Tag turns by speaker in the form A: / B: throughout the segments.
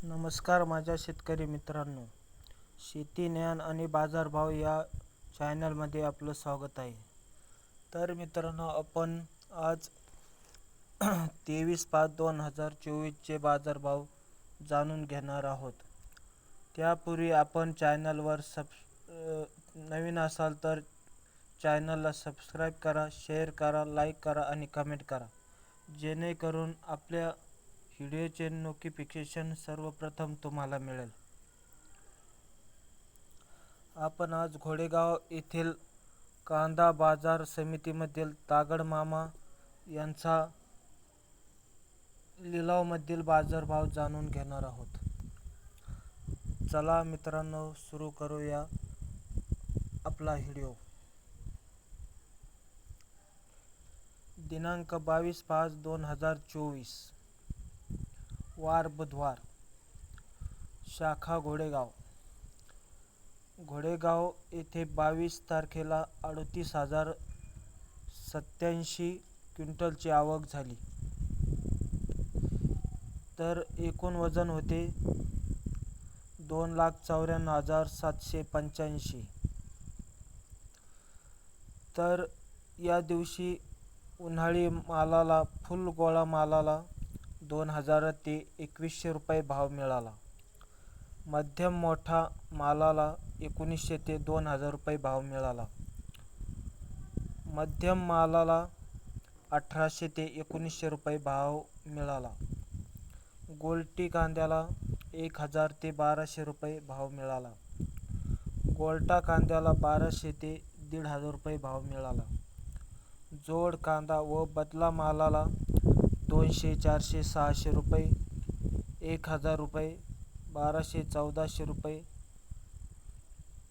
A: नमस्कार माझ्या शेतकरी मित्रांनो, शेती ज्ञान आणि बाजारभाव या चॅनलमध्ये आपलं स्वागत आहे. तर मित्रांनो, आपण आज 23/5/2024चे बाजारभाव जाणून घेणार आहोत. त्यापूर्वी आपण चॅनलवर नवीन असाल तर चॅनलला सबस्क्राईब करा, शेअर करा, लाईक करा आणि कमेंट करा, जेणेकरून आपल्या व्हिडिओचे नोटिफिकेशन सर्वप्रथम तुम्हाला मिळेल. आपण आज घोडेगाव येथील कांदा बाजार समितीमधील तागड मामा यांचा लिलावमधील बाजारभाव जाणून घेणार आहोत. चला मित्रांनो, सुरू करूया आपला व्हिडिओ. दिनांक 22/5/2024, वार बुधवार. शाखा घोडेगाव येथे 22 तारखेला 38,087 क्विंटलची आवक झाली. तर एकूण वजन होते 2,94,785. तर या दिवशी उन्हाळी मालाला, फुल गोळा मालाला 2,000 ते 2,100 रुपये भाव मिळाला. मध्यम मोठा मालाला 1,900 ते 2,000 रुपये भाव मिळाला. मध्यम मालाला 1,800 ते 1,900 रुपये भाव मिळाला. गोल्टी कांद्याला 1,000 ते 1,200 रुपये भाव मिळाला. गोल्टा कांद्याला 1,200 ते 1,500 रुपये भाव मिळाला. जोड कांदा व बदला मालाला 200, 400, 600 रुपये, 1,000 रुपये, 1,200, 1,400 रुपये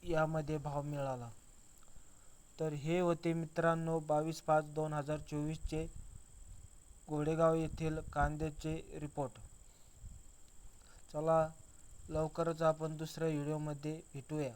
A: यामध्ये भाव मिळाला. तर हे होते मित्रांनो 22/5/2024चे घोडेगाव येथील कांद्याचे रिपोर्ट. चला लवकरच आपण दुसऱ्या व्हिडिओमध्ये भेटूया.